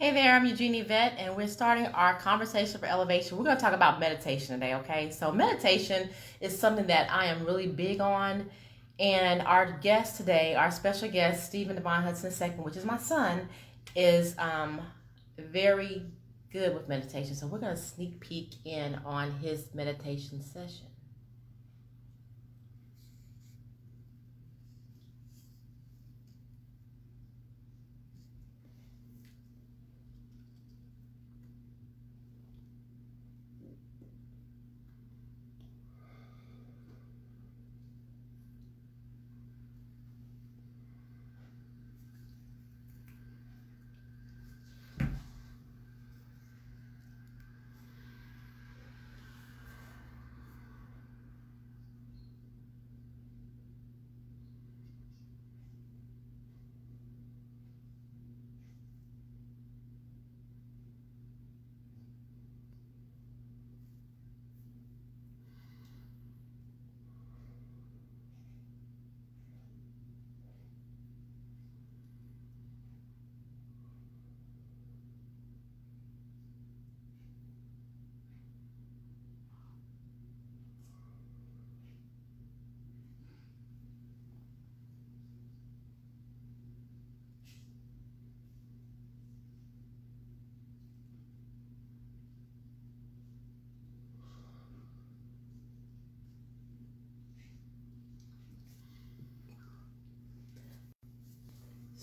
Hey there, I'm Eugenie Vet, and we're starting our conversation for elevation. We're going to talk about meditation today, okay? So, meditation is something that I am really big on. And our guest today, our special guest, Stephen Devon Hudson II, which is my son, is very good with meditation. So, we're going to sneak peek in on his meditation session.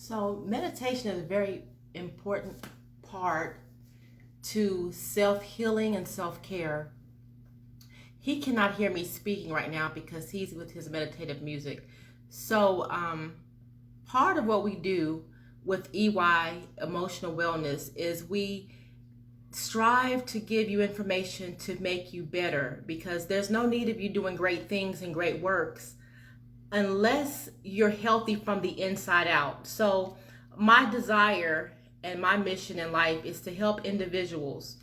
So, meditation is a very important part to self healing and self care. He cannot hear me speaking right now because he's with his meditative music. So, part of what we do with EY Emotional Wellness is we strive to give you information to make you better, because there's no need of you doing great things and great works unless you're healthy from the inside out. So, my desire and my mission in life is to help individuals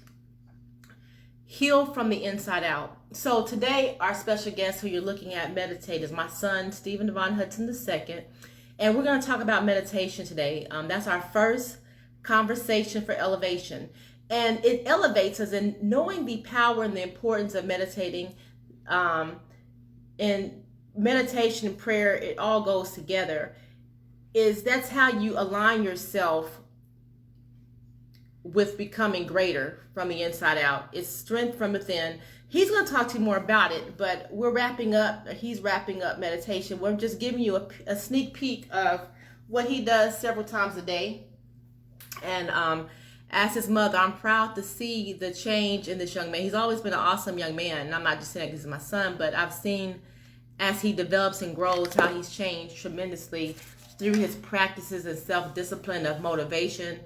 heal from the inside out. So today, our special guest who you're looking at meditate is my son, Stephen Devon Hudson II. And we're going to talk about meditation today. That's our first conversation for elevation. And it elevates us in knowing the power and the importance of meditating. And meditation and prayer, it all goes together. That's how you align yourself with becoming greater from the inside out. It's strength from within. He's going to talk to you more about it, but we're wrapping up. He's wrapping up meditation. We're just giving you a sneak peek of what he does several times a day. And as his mother, I'm proud to see the change in this young man. He's always been an awesome young man, and I'm not just saying this is my son, but I've seen as he develops and grows how he's changed tremendously through his practices and self-discipline of motivation,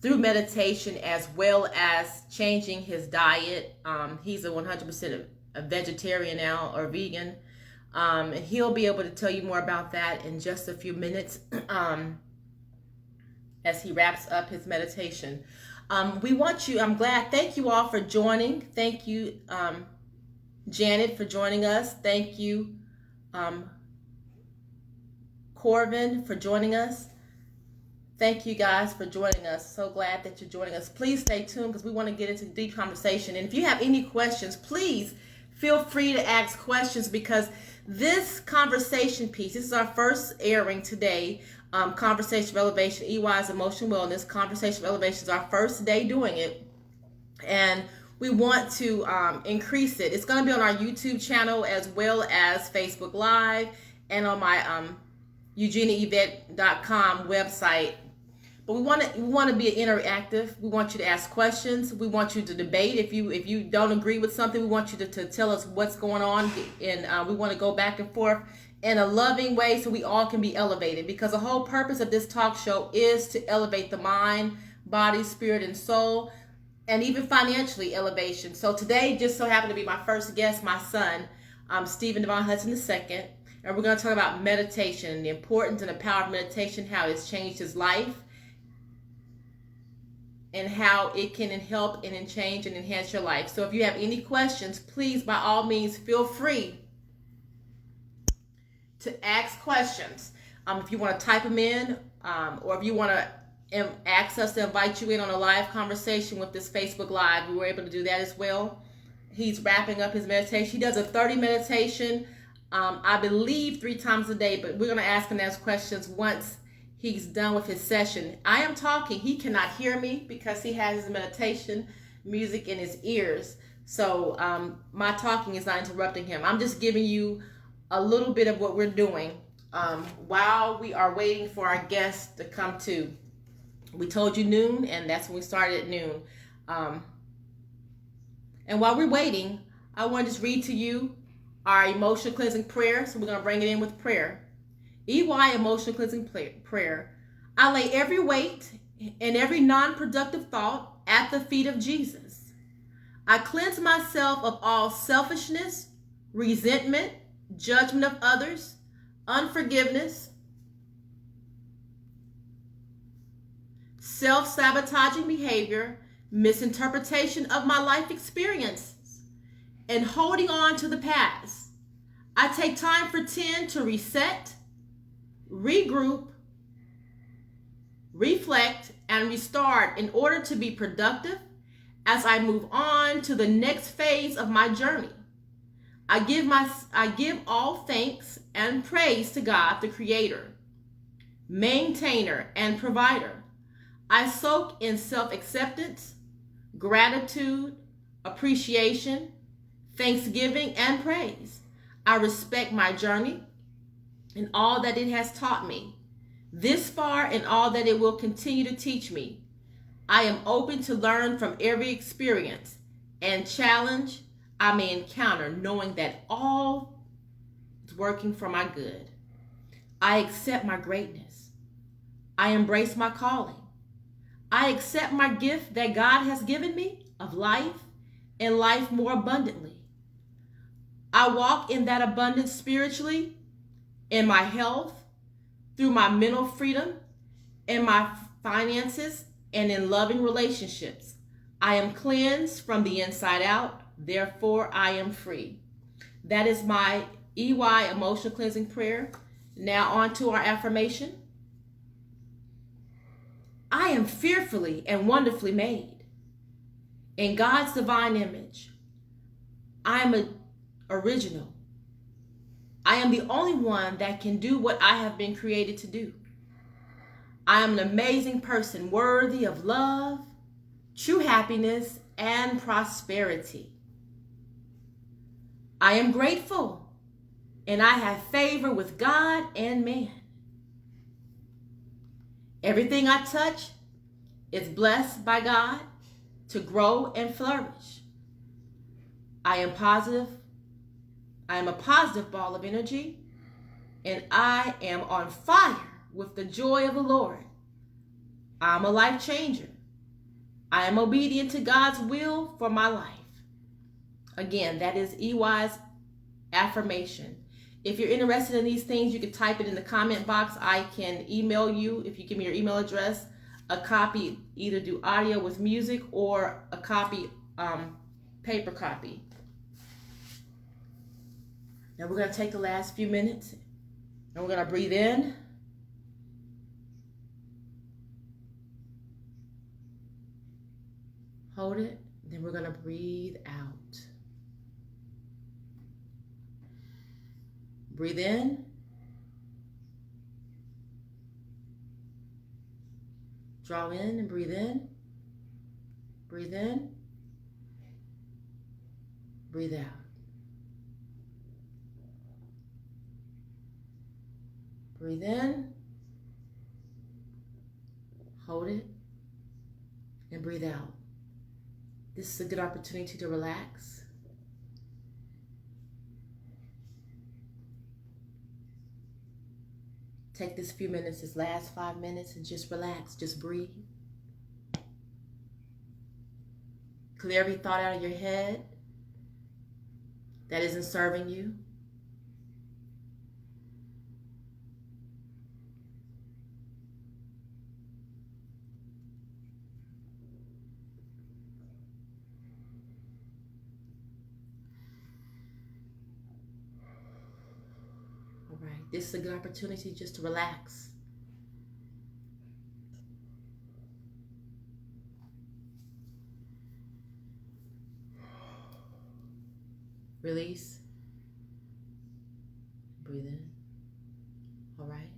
through meditation, as well as changing his diet. He's a 100% a vegetarian now, or vegan. And he'll be able to tell you more about that in just a few minutes as he wraps up his meditation. I'm glad, thank you all for joining. Thank you, Janet, for joining us. Thank you, Corvin, for joining us. Thank you guys for joining us. So glad that you're joining us. Please stay tuned because we want to get into deep conversation. And if you have any questions, please feel free to ask questions, because this conversation piece, this is our first airing today. Conversation of Elevation, EY's Emotional Wellness. Conversation of Elevation is our first day doing it. And we want to increase it. It's going to be on our YouTube channel as well as Facebook Live and on my EugenieEvet.com website. But we want to be interactive. We want you to ask questions. We want you to debate. If you don't agree with something, we want you to tell us what's going on, and we want to go back and forth in a loving way so we all can be elevated. Because the whole purpose of this talk show is to elevate the mind, body, spirit, and soul, and even financially elevation. So today just so happened to be my first guest, my son, Stephen Devon Hudson II. And we're going to talk about meditation, the importance and the power of meditation, how it's changed his life, and how it can help and change and enhance your life. So if you have any questions, please, by all means, feel free to ask questions. If you want to type them in, or if you want to asked us to invite you in on a live conversation with this Facebook Live. We were able to do that as well. He's wrapping up his meditation. He does a 30 meditation, I believe 3 times a day, but we're going to ask him those questions once he's done with his session. I am talking. He cannot hear me because he has his meditation music in his ears. So my talking is not interrupting him. I'm just giving you a little bit of what we're doing while we are waiting for our guests to come to. We told you noon, and that's when we started at noon. And while we're waiting, I want to just read to you our emotional cleansing prayer. So we're going to bring it in with prayer. EY emotional cleansing prayer. I lay every weight and every non-productive thought at the feet of Jesus. I cleanse myself of all selfishness, resentment, judgment of others, unforgiveness, self-sabotaging behavior, misinterpretation of my life experiences, and holding on to the past. I take time for 10 to reset, regroup, reflect, and restart in order to be productive as I move on to the next phase of my journey. I give all thanks and praise to God, the Creator, maintainer, and provider. I soak in self-acceptance, gratitude, appreciation, thanksgiving, and praise. I respect my journey and all that it has taught me this far and all that it will continue to teach me. I am open to learn from every experience and challenge I may encounter, knowing that all is working for my good. I accept my greatness. I embrace my calling. I accept my gift that God has given me of life and life more abundantly. I walk in that abundance spiritually, in my health, through my mental freedom, in my finances, and in loving relationships. I am cleansed from the inside out, therefore I am free. That is my EY emotional cleansing prayer. Now on to our affirmation. I am fearfully and wonderfully made in God's divine image. I am original. I am the only one that can do what I have been created to do. I am an amazing person, worthy of love, true happiness, and prosperity. I am grateful, and I have favor with God and man. Everything I touch is blessed by God to grow and flourish. I am positive. I am a positive ball of energy, and I am on fire with the joy of the Lord. I'm a life changer. I am obedient to God's will for my life. Again, that is EY's affirmation. If you're interested in these things, you can type it in the comment box. I can email you, if you give me your email address, a copy, either do audio with music or a copy, paper copy. Now we're going to take the last few minutes and we're going to breathe in. Hold it. Then we're going to breathe out. Breathe in. Draw in and breathe in. Breathe in. Breathe out. Breathe in. Hold it. And breathe out. This is a good opportunity to relax. Take this few minutes, this last 5 minutes, and just relax. Just breathe. Clear every thought out of your head that isn't serving you. All right, this is a good opportunity just to relax. Release. Breathe in. All right.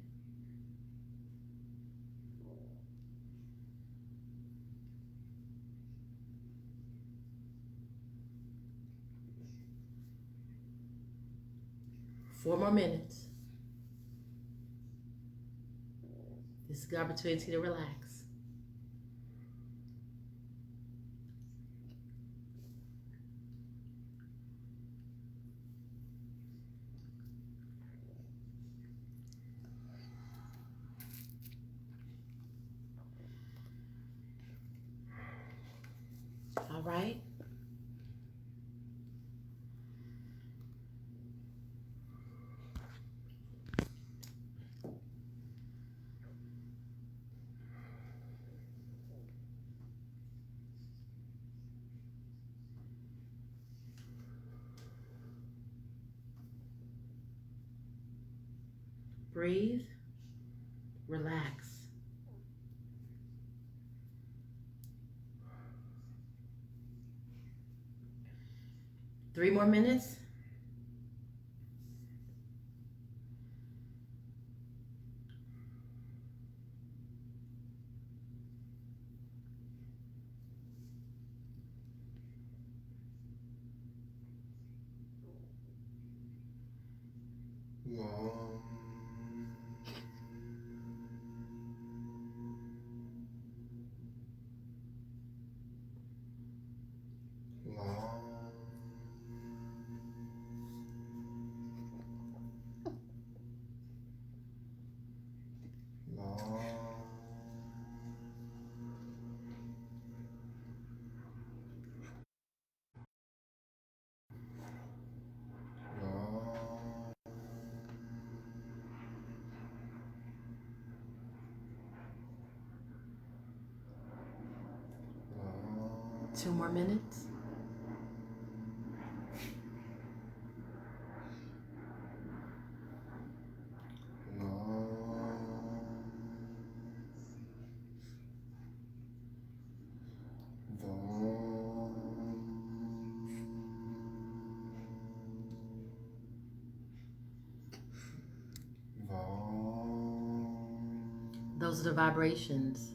Four more minutes. This is the opportunity to relax. All right. Breathe. Relax. Three more minutes. Two more minutes. Those are the vibrations.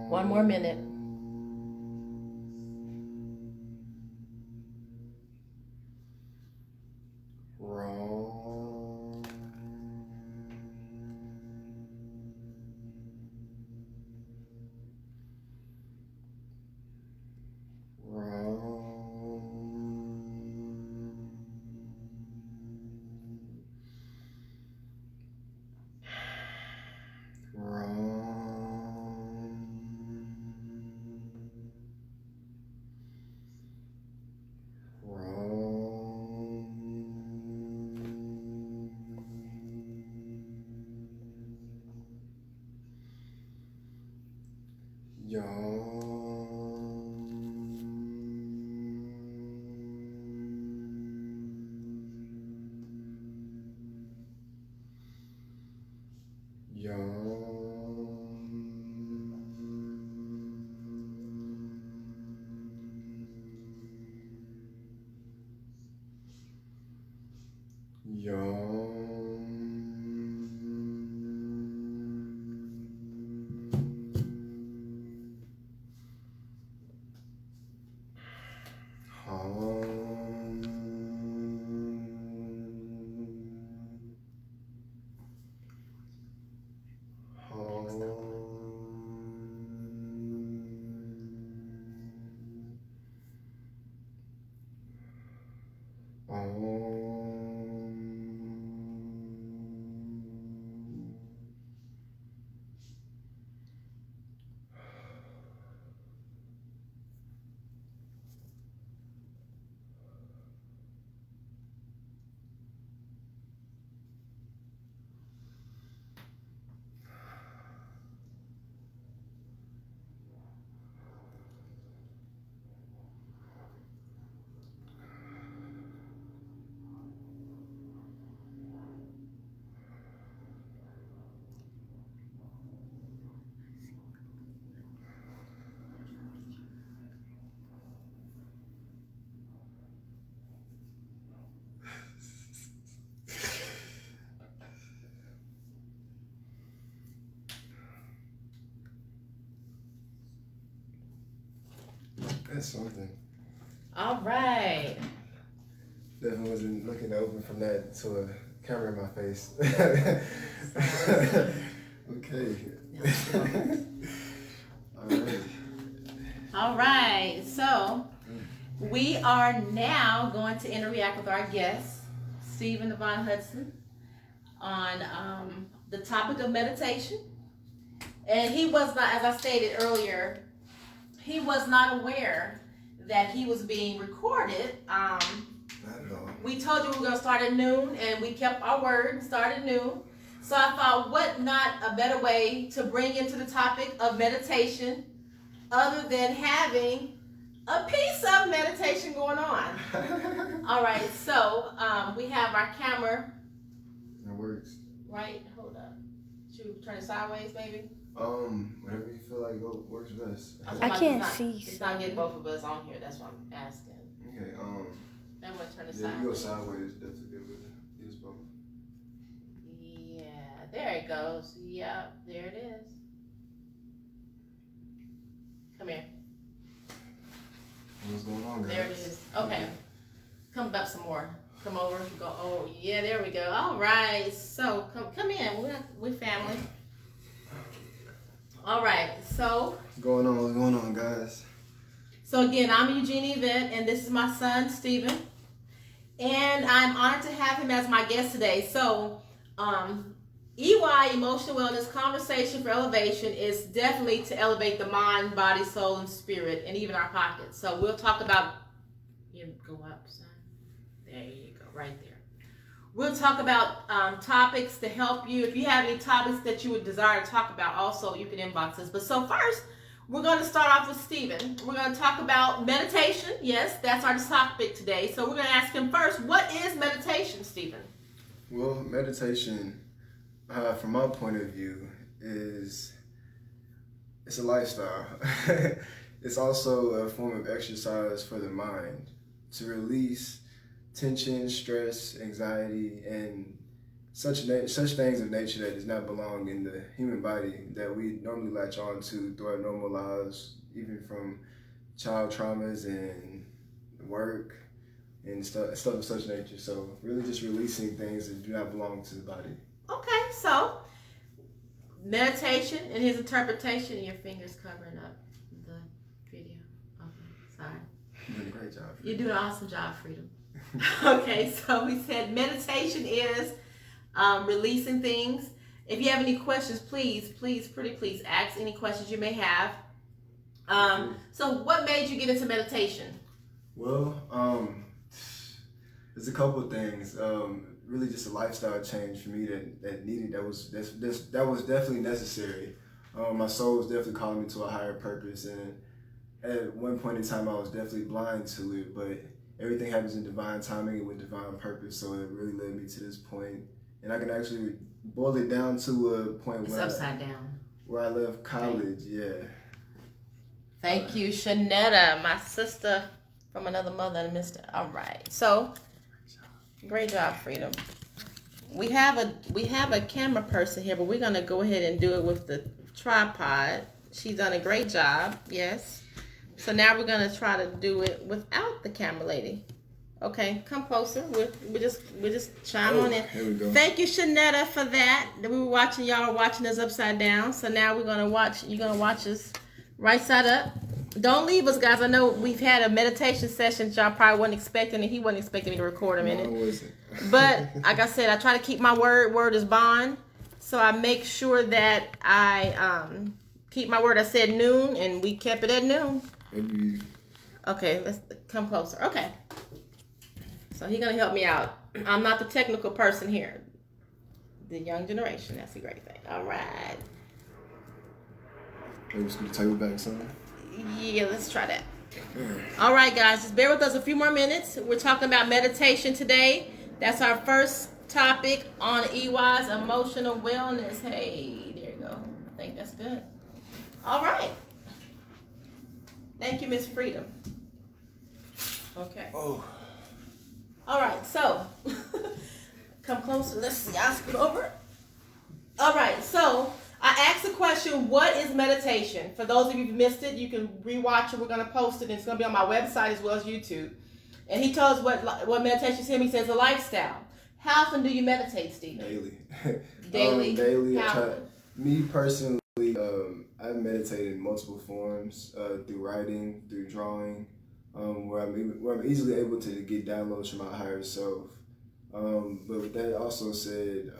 One more minute. That's something. All right. Definitely wasn't looking to open from that to a camera in my face. Okay. All right. So we are now going to interact with our guest, Stephen Devon Hudson, on the topic of meditation. And he was not, as I stated earlier, he was not aware that he was being recorded. Not at all. We told you we were going to start at noon, and we kept our word and started at noon. So I thought, what not a better way to bring into the topic of meditation other than having a piece of meditation going on. All right, so we have our camera. That works. Right, hold up. Should we turn it sideways, maybe? Whatever you feel like works best. I can't see. It's not getting both of us on here. That's what I'm asking. Okay. I'm gonna turn it Yeah, sideways. you go sideways. Definitely good with it. Use both. Yeah, there it goes. Yep, there it is. Come here. What's going on, guys? There it is. Okay. Come up some more. Come over. Go. Oh, yeah. There we go. All right. So come in. We're family. All right. So. What's going on? What's going on, guys? So again, I'm Eugenie Yvette, and this is my son Stephen, and I'm honored to have him as my guest today. So, EY, Emotional Wellness Conversation for Elevation, is definitely to elevate the mind, body, soul, and spirit, and even our pockets. So we'll talk about, you go up, son. There you go, right there. We'll talk about topics to help you. If you have any topics that you would desire to talk about, also you can inbox us. But so first, we're going to start off with Stephen. We're going to talk about meditation. Yes, that's our topic today. So we're going to ask him first, what is meditation, Stephen? Well, meditation, from my point of view, it's a lifestyle. It's also a form of exercise for the mind to release tension, stress, anxiety, and such things of nature that does not belong in the human body that we normally latch on to through our normal lives, even from child traumas and work and stuff of such nature. So really just releasing things that do not belong to the body. Okay, so meditation and his interpretation, your fingers covering up the video. Okay, sorry. You're doing a great job. You're doing an awesome job, Freedom. Okay, so we said meditation is releasing things. If you have any questions, please ask any questions you may have. So what made you get into meditation? Well, there's a couple of things. Really just a lifestyle change for me that was definitely necessary. My soul was definitely calling me to a higher purpose, and at one point in time I was definitely blind to it, but everything happens in divine timing and with divine purpose, so it really led me to this point. And I can actually boil it down to a point where I left college. Yeah. Thank you, Shanetta, my sister from another mother and Mr. All right. So, great job, Freedom. We have a camera person here, but we're gonna go ahead and do it with the tripod. She's done a great job. Yes. So now we're gonna try to do it without the camera lady. Okay, come closer. We just chime on in. Here we go. Thank you, Shanetta, for that. We were watching, y'all watching us upside down. So now you're gonna watch us right side up. Don't leave us, guys. I know we've had a meditation session y'all probably wasn't expecting, and he wasn't expecting me to record him in it. No, I wasn't. But like I said, I try to keep my word is bond. So I make sure that I keep my word. I said noon, and we kept it at noon. Maybe. Okay, let's come closer. Okay. So he's gonna help me out. I'm not the technical person here. The young generation, that's a great thing. All right. Maybe we scoot the table back some. Yeah, let's try that. All right, guys, just bear with us a few more minutes. We're talking about meditation today. That's our first topic on EY's emotional wellness. Hey, there you go. I think that's good. All right. Thank you, Miss Freedom. Okay. Oh. All right, so come closer. Let's see. I'll scoot over. All right, so I asked a question. question, what is meditation? For those of you who missed it, you can rewatch it. We're going to post it, and it's going to be on my website as well as YouTube. And he tells what meditation is him. He says a lifestyle. How often do you meditate, Steve? Daily. Daily. Daily. How? Me personally, I've meditated in multiple forms, through writing, through drawing, where I'm easily able to get downloads from my higher self. But with that also said,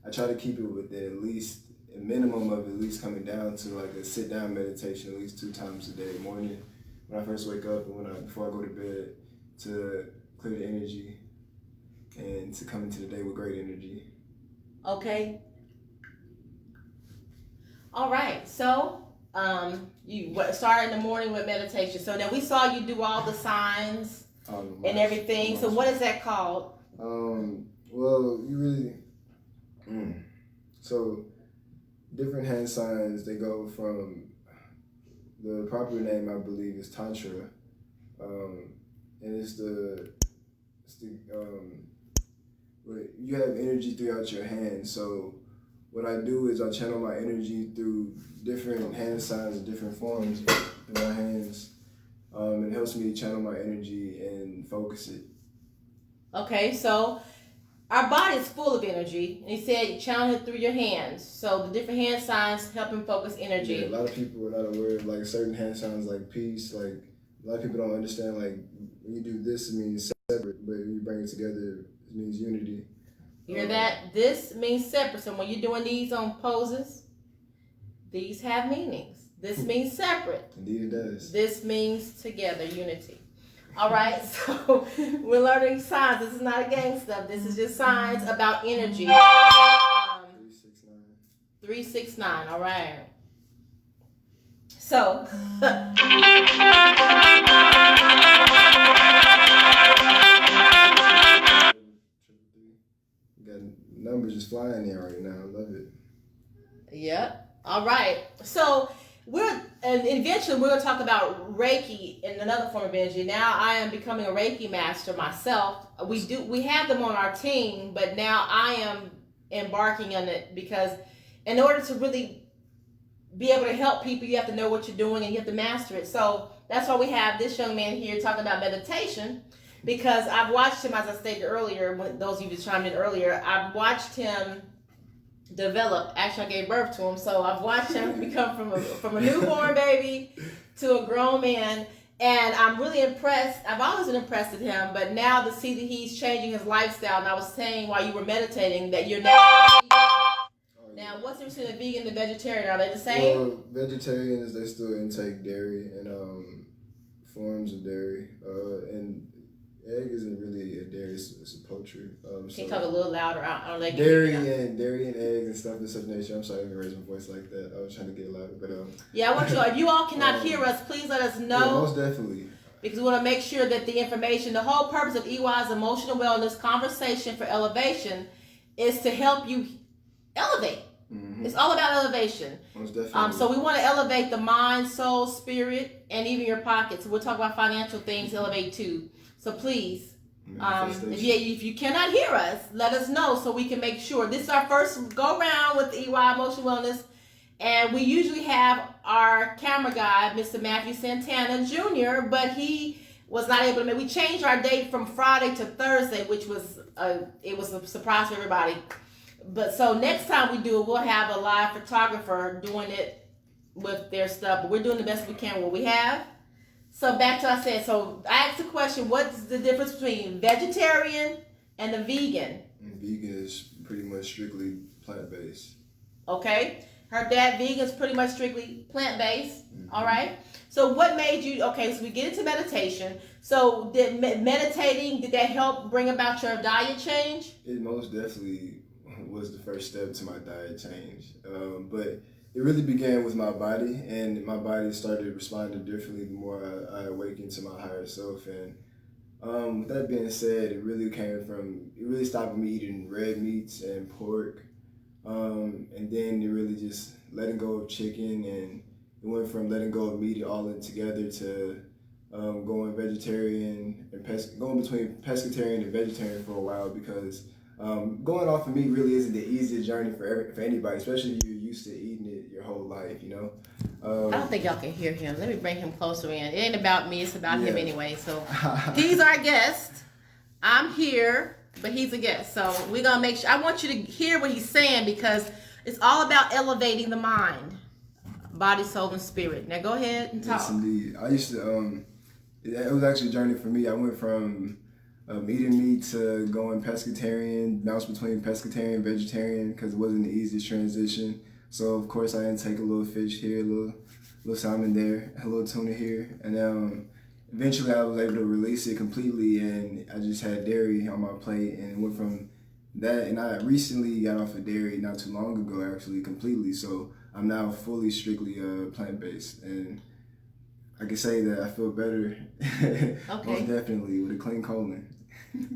I try to keep it within at least a minimum of at least coming down to like a sit down meditation at least 2 times a day, morning when I first wake up and before I go to bed, to clear the energy and to come into the day with great energy. Okay. All right. So you start in the morning with meditation. So now we saw you do all the signs and everything. So what is that called? Well, you really. So different hand signs, they go from, the proper name I believe is Tantra, and you have energy throughout your hands. So what I do is I channel my energy through different hand signs and different forms in my hands. It helps me channel my energy and focus it. Okay, so our body is full of energy, and he said you channel it through your hands. So the different hand signs help him focus energy. Yeah, a lot of people are not aware of like certain hand signs like peace. Like a lot of people don't understand like when you do this, it means separate, but when you bring it together, it means unity. You hear that? This means separate. So when you're doing these on poses, these have meanings. This means separate. Indeed it does. This means together, unity. All right, so we're learning signs. This is not a gang stuff. This is just signs about energy. 369. 369, all right. So. You got numbers just flying here right now. I love it. Yep. All right. So eventually we're going to talk about Reiki in another form of energy. Now I am becoming a Reiki master myself. We have them on our team, but now I am embarking on it because in order to really be able to help people, you have to know what you're doing and you have to master it. So that's why we have this young man here talking about meditation, because I've watched him, as I stated earlier, when those of you who chimed in earlier, I've watched him develop. Actually, I gave birth to him, so I've watched him become from a newborn baby to a grown man, and I'm really impressed. I've always been impressed with him, but now to see that he's changing his lifestyle, and I was saying while you were meditating that you're now now, what's the difference between a vegan and a vegetarian? Are they the same? Well, vegetarians, they still intake dairy and forms of dairy, and egg isn't really a dairy; it's a poultry. Can you talk a little louder? I don't like dairy and eggs and stuff of such nature. I'm sorry if I raised my voice like that. I was trying to get louder, but yeah, I want you. If you all cannot hear us, please let us know. Yeah, most definitely. Because we want to make sure that the information, the whole purpose of EY's Emotional Wellness Conversation for Elevation is to help you elevate. Mm-hmm. It's all about elevation. Most definitely. So we want to elevate the mind, soul, spirit, and even your pockets. We'll talk about financial things, elevate too. So please, if you cannot hear us, let us know so we can make sure. This is our first go round with EY Emotional Wellness, and we usually have our camera guy, Mr. Matthew Santana Jr., but he was not able to make. We changed our date from Friday to Thursday, which was it was a surprise for everybody. But so next time we do it, we'll have a live photographer doing it with their stuff. But we're doing the best we can with what we have. So back to what I said. So I asked the question, what's the difference between vegetarian and the vegan? Vegan is pretty much strictly plant-based. Okay. Heard that. Vegan is pretty much strictly plant-based. Mm-hmm. All right. So what made you, okay, so we get into meditation. So did meditating, did that help bring about your diet change? It most definitely was the first step to my diet change. But it really began with my body, and my body started responding differently the more I awakened to my higher self. And with that being said, it really stopped me eating red meats and pork. And then it really just letting go of chicken, and it went from letting go of meat all in together to going vegetarian and going between pescatarian and vegetarian for a while, because going off of meat really isn't the easiest journey for anybody, especially if you're used to eating it your whole life, you know. I don't think y'all can hear him. Let me bring him closer in. It ain't about me. It's about him anyway. So he's our guest. I'm here, but he's a guest. So we're going to make sure. I want you to hear what he's saying because it's all about elevating the mind, body, soul, and spirit. Now go ahead and talk. Yes, indeed. I used to, it was actually a journey for me. I went from eating meat to going pescatarian, bounced between pescatarian, vegetarian, because it wasn't the easiest transition. So of course I didn't take a little fish here, a little salmon there, a little tuna here, and eventually I was able to release it completely, and I just had dairy on my plate, and it went from that. And I recently got off of dairy not too long ago, actually, completely. So I'm now fully strictly plant-based, and I can say that I feel better. Okay. Most definitely with a clean colon.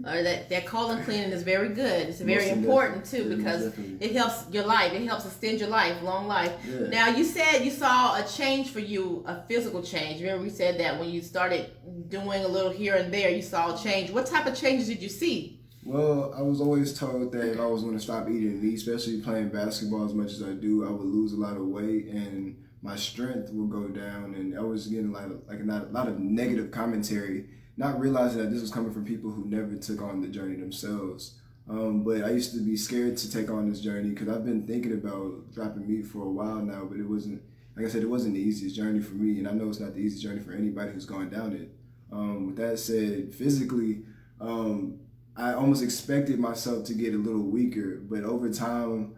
Or that colon cleaning is very good. It's very important too because it helps your life. It helps extend your life, long life. Yeah. Now you said you saw a change for you, a physical change. Remember we said that when you started doing a little here and there, you saw a change. What type of changes did you see? Well, I was always told that if I was going to stop eating meat, especially playing basketball as much as I do, I would lose a lot of weight and my strength would go down. And I was getting a lot of negative commentary, not realizing that this was coming from people who never took on the journey themselves. But I used to be scared to take on this journey because I've been thinking about dropping meat for a while now, but it wasn't, like I said, it wasn't the easiest journey for me, and I know it's not the easiest journey for anybody who's gone down it. With that said, physically, I almost expected myself to get a little weaker, but over time,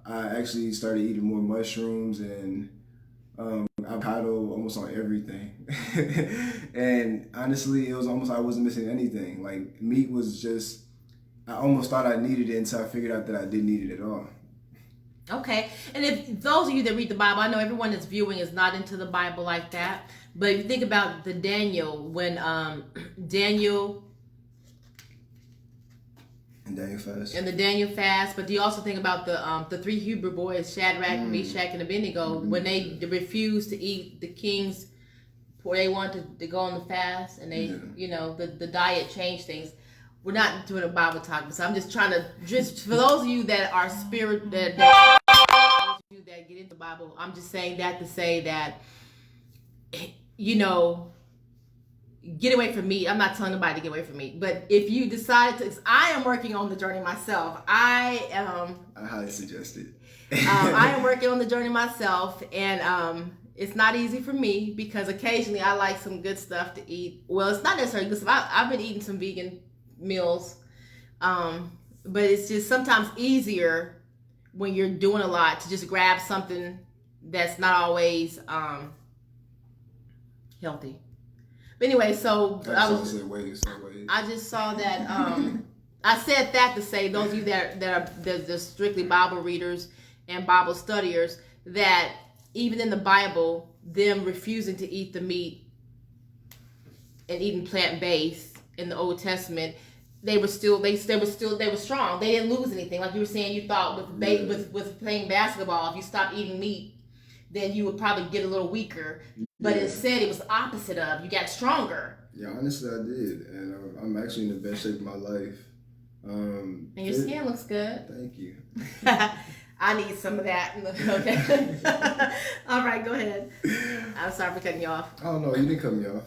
I actually started eating more mushrooms and avocado almost on everything. And honestly, it was almost like I wasn't missing anything. Like meat was just, I almost thought I needed it until I figured out that I didn't need it at all. Okay, and if those of you that read the Bible, I know everyone that's viewing is not into the Bible like that, but if you think about the Daniel, when Daniel and Daniel fast. And the Daniel fast, but do you also think about the three Hebrew boys, Shadrach, Meshach, and Abednego, when they refused to eat the king's, or they wanted to go on the fast, and they, you know, the diet changed things. We're not doing a Bible talk, so I'm just trying to, just for those of you that are spirit, that those of you that get into the Bible, I'm just saying that to say that, you know, get away from meat. I'm not telling nobody to get away from meat, but if you decide to, I am working on the journey myself. I highly suggest it. I am working on the journey myself, and it's not easy for me because occasionally I like some good stuff to eat. Well, it's not necessarily good stuff. I've been eating some vegan meals, but it's just sometimes easier when you're doing a lot to just grab something that's not always healthy. But anyway, so I just saw that. I said that to say those of you that are strictly Bible readers and Bible studiers, that even in the Bible, them refusing to eat the meat and eating plant-based in the Old Testament, they were strong. They didn't lose anything. Like you were saying, you thought with playing basketball, if you stopped eating meat, then you would probably get a little weaker. But instead, it was the opposite of, you got stronger. Yeah, honestly, I did. And I'm actually in the best shape of my life. And your skin looks good. Thank you. I need some of that. Okay. All right, go ahead. I'm sorry for cutting you off. Oh, no, you didn't cut me off.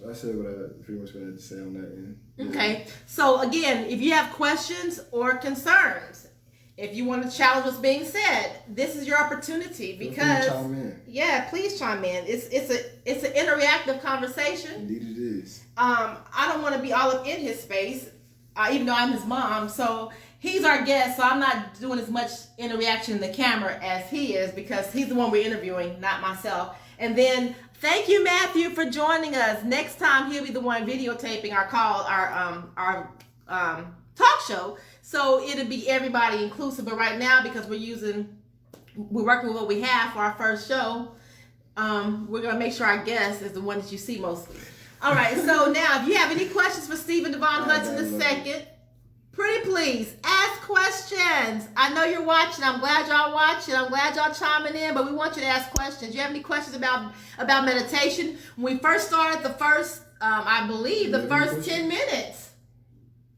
I said what I pretty much wanted to say on that end. Okay. So, again, if you have questions or concerns, if you want to challenge what's being said, this is your opportunity because please chime in. It's an interactive conversation. Indeed it is. I don't want to be all up in his space, even though I'm his mom. So he's our guest, so I'm not doing as much interaction in the camera as he is because he's the one we're interviewing, not myself. And then thank you, Matthew, for joining us. Next time he'll be the one videotaping our talk show. So it'll be everybody inclusive. But right now, because we're working with what we have for our first show, we're going to make sure our guest is the one that you see mostly. All right. So now, if you have any questions for Stephen Devon Hudson II, pretty please ask questions. I know you're watching. I'm glad y'all watching. I'm glad y'all chiming in, but we want you to ask questions. You have any questions about meditation? When we first started, I believe the first 10 minutes.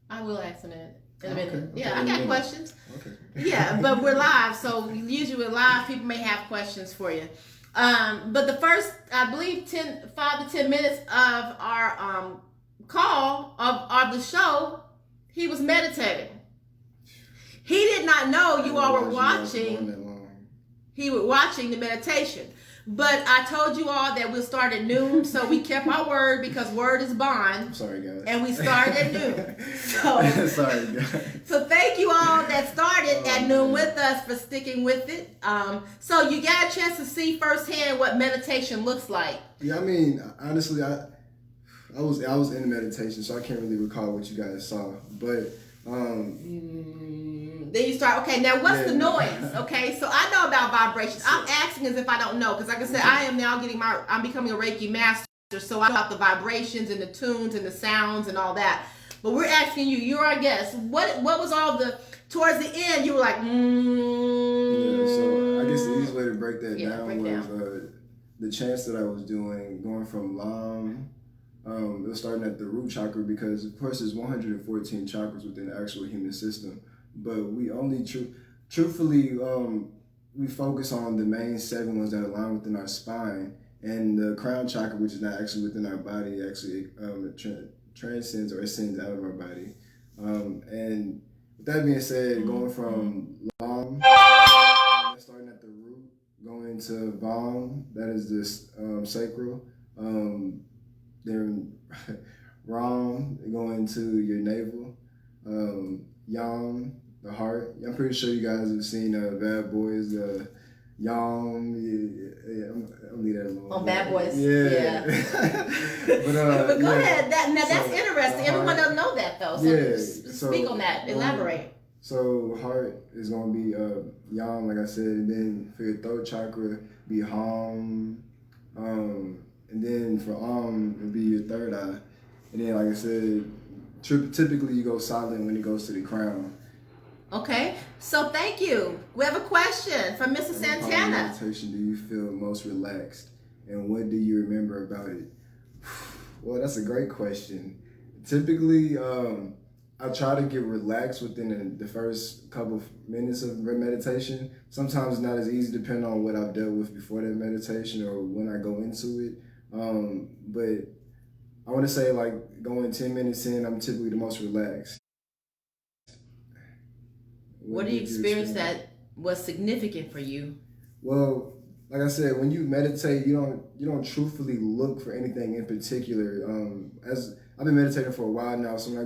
I will ask in a minute. Yeah, I got questions. Okay. Yeah, but we're live, so usually we're live. People may have questions for you. But the first, I believe, 5 to 10 minutes of our call of the show, he was meditating. He did not know you all were watching. He was watching the meditation. But I told you all that we'll start at noon, so we kept our word because word is bond. I'm sorry, guys. And we started at noon. So, sorry, guys. So thank you all that started at noon with us for sticking with it. So you got a chance to see firsthand what meditation looks like. Yeah, I mean, honestly, I was in meditation, so I can't really recall what you guys saw. But then you start, okay, now what's the noise? Okay, so I know about vibrations. I'm asking as if I don't know, because like I said, I am now I'm becoming a Reiki master, so I know about the vibrations and the tunes and the sounds and all that. But we're asking you, you're our guest. What was all towards the end, you were like, Yeah, so I guess the easiest way to break that down was the chants that I was doing, going from Lam. It was starting at the root chakra because, of course, there's 114 chakras within the actual human system. But we only, truthfully, we focus on the main 7 ones that align within our spine. And the crown chakra, which is not actually within our body, actually transcends or ascends out of our body. And with that being said, going from Lam, starting at the root, going to Vam, that is this sacral. Then Ram, going to your navel. Yam, the heart. I'm pretty sure you guys have seen Bad Boys. Yam, I'll leave that alone. On Bad Boys, yeah. But go ahead. That's interesting. Everyone doesn't know that though. So speak on that. Elaborate. So heart is gonna be Yam, like I said, and then for your throat chakra, be Ham. And then for it'd be your third eye. And then, like I said, typically you go silent when it goes to the crown. Okay, so thank you. We have a question from Mrs. Santana. What meditation do you feel most relaxed, and what do you remember about it? Well, that's a great question. Typically, I try to get relaxed within the first couple of minutes of meditation. Sometimes it's not as easy depending on what I've dealt with before that meditation or when I go into it. But I want to say, like, going 10 minutes in, I'm typically the most relaxed. What do you experience that was significant for you? Well, like I said, when you meditate, you don't truthfully look for anything in particular. As I've been meditating for a while now, so when I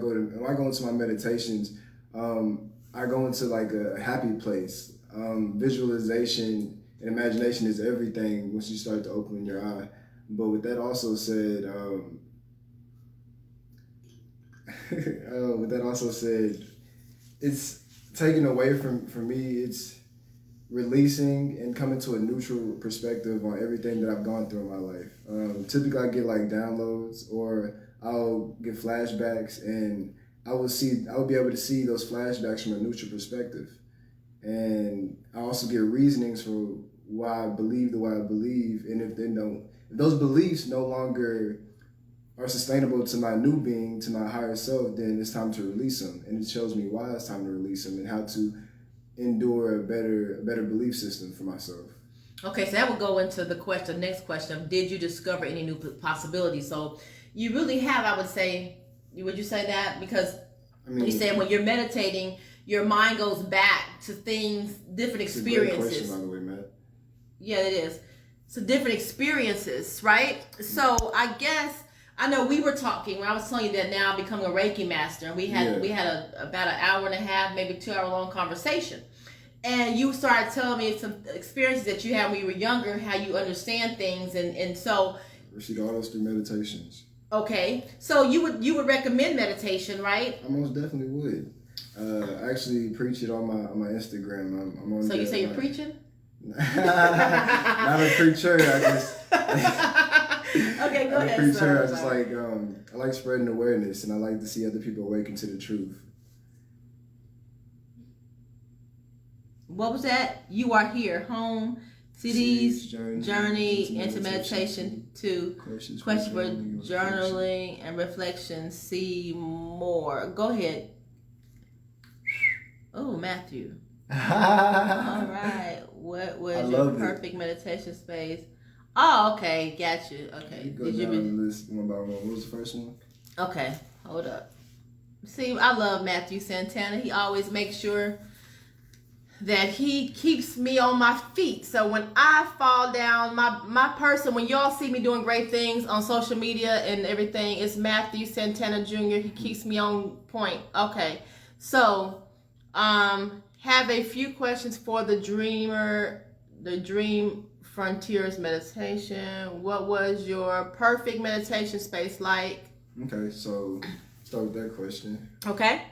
go into my meditations, I go into like a happy place. Visualization and imagination is everything once you start to open your eye. But with that also said, it's taken away from me. It's releasing and coming to a neutral perspective on everything that I've gone through in my life. Typically, I get like downloads, or I'll get flashbacks, and I will be able to see those flashbacks from a neutral perspective. And I also get reasonings for why I believe the way I believe, and if those beliefs no longer are sustainable to my new being, to my higher self, then it's time to release them. And it shows me why it's time to release them and how to endure a better belief system for myself. Okay, so that will go into the next question of, did you discover any new possibilities? So you really have, I would say, would you say that? Because you said when you're meditating, your mind goes back to things, different experiences. It's a great question, by the way, Matt. Yeah, it is. So different experiences, right? So I guess, I know we were talking when I was telling you that now I'm becoming a Reiki master, and we had about an hour and a half, maybe 2 hour long conversation. And you started telling me some experiences that you had when you were younger, how you understand things, and so received all those through meditations. Okay, so you would recommend meditation, right? I most definitely would. I actually preach it on my Instagram. I'm on. So you say you're preaching? Not a preacher. I just. Okay, go ahead. I'm a preacher. I just I like spreading awareness, and I like to see other people awaken to the truth. What was that? You are here, home, CDs, journey into meditation, to question for journaling and reflection. See more. Go ahead. Oh, Matthew. All right. What I was your loved it. perfect meditation space? Oh, okay. Got you. Okay. You go Did down you? the list one by one. What was the first one? Okay. Hold up. See, I love Matthew Santana. He always makes sure that he keeps me on my feet. So when I fall down, my person, when y'all see me doing great things on social media and everything, it's Matthew Santana Jr. He keeps me on point. Okay. So, have a few questions for the Dream Frontiers meditation. What was your perfect meditation space like? Okay, so start with that question. Okay.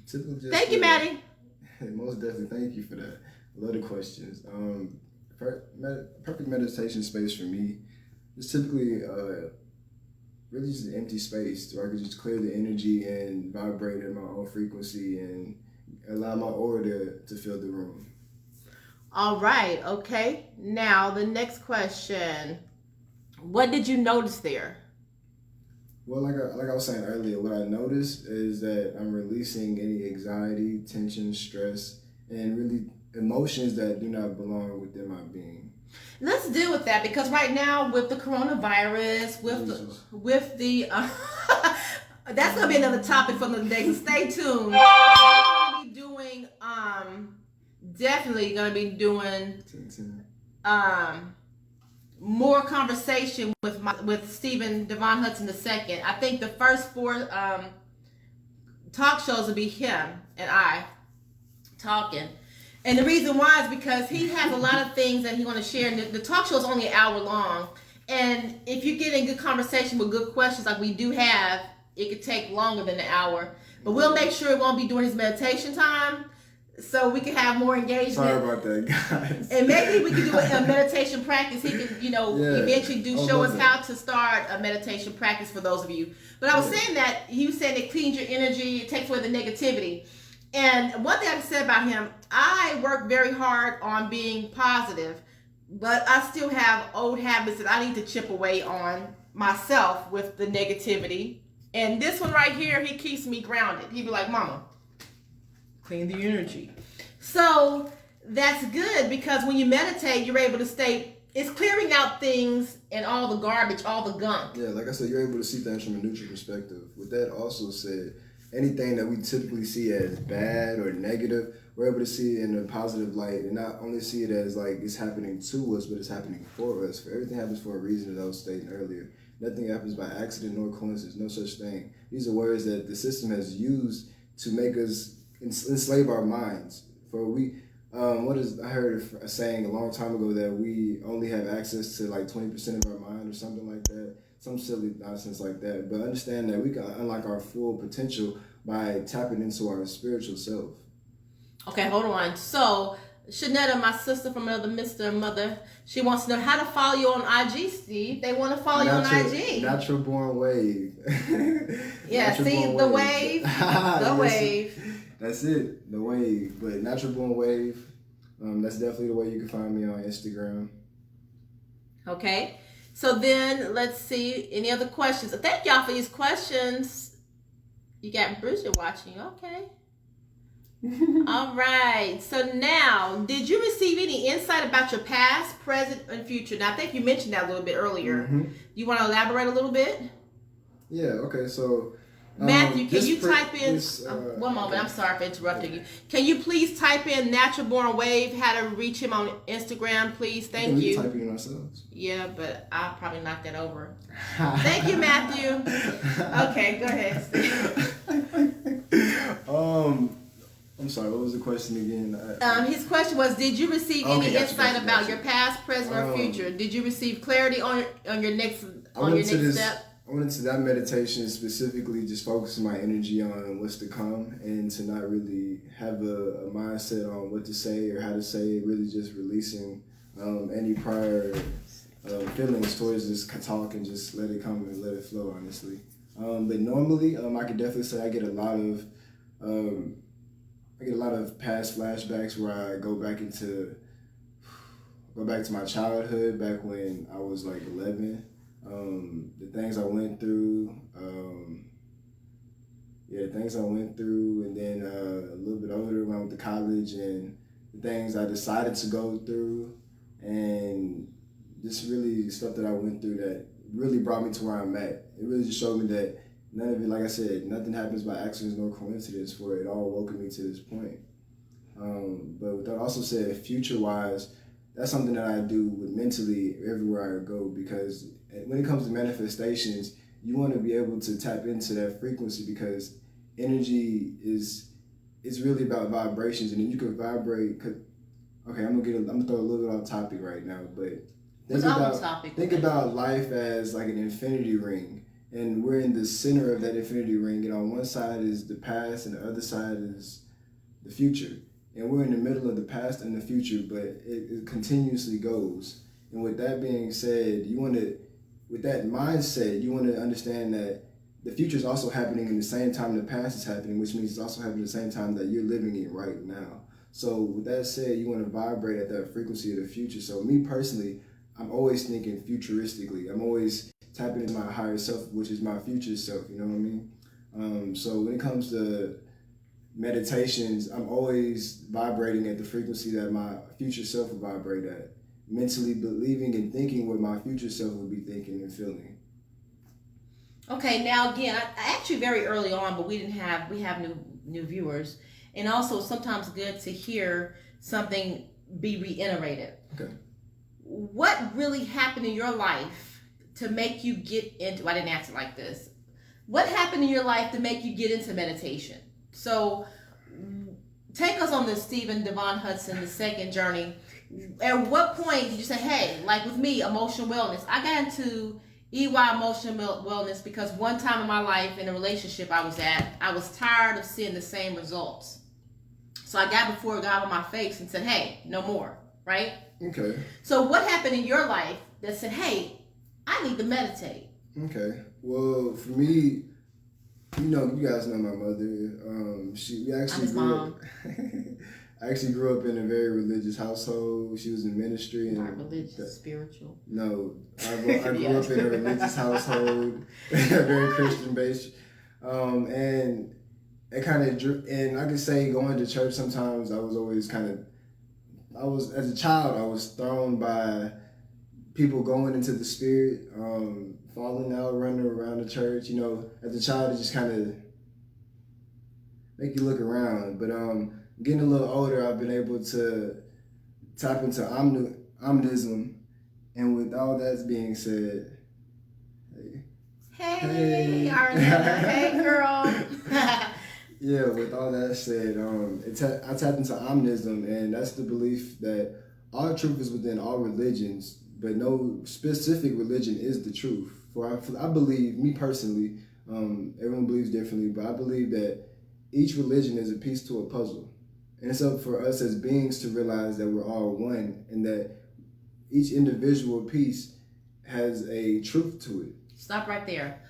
Typically just Thank you, Maddie. Most definitely, thank you for that. I love the questions. Perfect meditation space for me is typically really just an empty space where I could just clear the energy and vibrate at my own frequency and allow my aura to fill the room. All right. Okay. Now the next question. What did you notice there? Well, like I was saying earlier, what I noticed is that I'm releasing any anxiety, tension, stress, and really emotions that do not belong within my being. Let's deal with that because right now with the coronavirus, with the that's gonna be another topic for the day. So stay tuned. We're gonna be doing definitely gonna be doing more conversation with Stephen Devon Hudson II. I think the first 4 talk shows will be him and I talking. And the reason why is because he has a lot of things that he want to share. And the talk show is only an hour long. And if you get in good conversation with good questions like we do have, it could take longer than an hour. But we'll make sure it won't be during his meditation time so we can have more engagement. Sorry about that, guys. And maybe we could do a meditation practice. He can, eventually show us how to start a meditation practice for those of you. But I was saying that he was saying it cleans your energy, it takes away the negativity. And one thing I said about him, I work very hard on being positive, but I still have old habits that I need to chip away on myself with the negativity. And this one right here, he keeps me grounded. He'd be like, Mama, clean the energy. So that's good because when you meditate, you're able to stay, it's clearing out things and all the garbage, all the gunk. Yeah, like I said, you're able to see things from a neutral perspective. With that also said, anything that we typically see as bad or negative, we're able to see it in a positive light and not only see it as like it's happening to us, but it's happening for us. For everything happens for a reason, as I was stating earlier. Nothing happens by accident nor coincidence, no such thing. These are words that the system has used to make us enslave our minds. For I heard a saying a long time ago that we only have access to like 20% of our mind or something like that. Some silly nonsense like that. But understand that we can unlock our full potential by tapping into our spiritual self. Okay, hold on. So, Shanetta, my sister from another Mr. Mother, she wants to know how to follow you on IG, Steve. They want to follow you on IG. Natural Born Wave. Yeah, see, the wave. The wave. That's it, the wave. But Natural Born Wave, that's definitely the way you can find me on Instagram. Okay. So then, let's see, any other questions? Thank y'all for these questions. You got Bridget watching, okay. All right. So now, did you receive any insight about your past, present, and future? Now, I think you mentioned that a little bit earlier. Mm-hmm. You want to elaborate a little bit? Yeah, okay. So, Matthew, can you type in... one moment. Okay. I'm sorry for interrupting you. Can you please type in Natural Born Wave, how to reach him on Instagram, please? Thank you. We can type it in ourselves. Yeah, but I'll probably knock that over. Thank you, Matthew. Okay, go ahead, Steve. I'm sorry, what was the question again? His question was, did you receive any insight about your past, present, or future? Did you receive clarity on your next step? I went into that meditation specifically just focusing my energy on what's to come and to not really have a mindset on what to say or how to say it, really just releasing any prior feelings towards this talk and just let it come and let it flow, honestly. But normally, I could definitely say I get a lot of past flashbacks where I go back to my childhood, back when I was like 11. The things I went through, and then a little bit older when I went to college and the things I decided to go through, and just really stuff that I went through that really brought me to where I'm at. It really just showed me that none of it, like I said, nothing happens by accident nor coincidence, for it all woken me to this point. But with that also said, future-wise, that's something that I do with mentally everywhere I go, because when it comes to manifestations, you want to be able to tap into that frequency, because energy is, it's really about vibrations, and then you can vibrate. Okay, I'm gonna throw a little bit off topic right now, but think about life as like an infinity ring, and we're in the center of that infinity ring, and on one side is the past and the other side is the future, and we're in the middle of the past and the future, but it continuously goes. And with that being said, with that mindset, you want to understand that the future is also happening in the same time the past is happening, which means it's also happening at the same time that you're living it right now. So with that said, you want to vibrate at that frequency of the future. So me personally, I'm always thinking futuristically. I'm always tapping into my higher self, which is my future self, you know what I mean? So when it comes to meditations, I'm always vibrating at the frequency that my future self will vibrate at. Mentally believing and thinking what my future self will be thinking and feeling. Okay, now again, I actually very early on, but we have new viewers, and also sometimes good to hear something be reiterated. Okay. What really happened in your life to make you get into? I didn't ask it like this. What happened in your life to make you get into meditation? So, take us on the Stephen Devon Hudson, the second journey. At what point did you say, hey, like with me, emotional wellness? I got into EY emotional wellness because one time in my life in a relationship I was at, I was tired of seeing the same results. So I got before God on my face and said, hey, no more, right? Okay. So what happened in your life that said, hey, I need to meditate? Okay. Well, for me, you guys know my mother. I actually grew up in a very religious household. She was in ministry. Not religious, spiritual. No, I grew up in a religious household, very Christian based, and it kind of drew. And I could say going to church sometimes, as a child, I was thrown by people going into the spirit, falling out, running around the church. As a child, it just kind of make you look around. But getting a little older, I've been able to tap into omnism, and with all that being said, hey, Arnetta, hey, girl. Yeah, with all that said, I tapped into omnism, and that's the belief that all truth is within all religions, but no specific religion is the truth. For I believe, me personally, everyone believes differently, but I believe that each religion is a piece to a puzzle. And it's up for us as beings to realize that we're all one, and that each individual piece has a truth to it. Stop right there.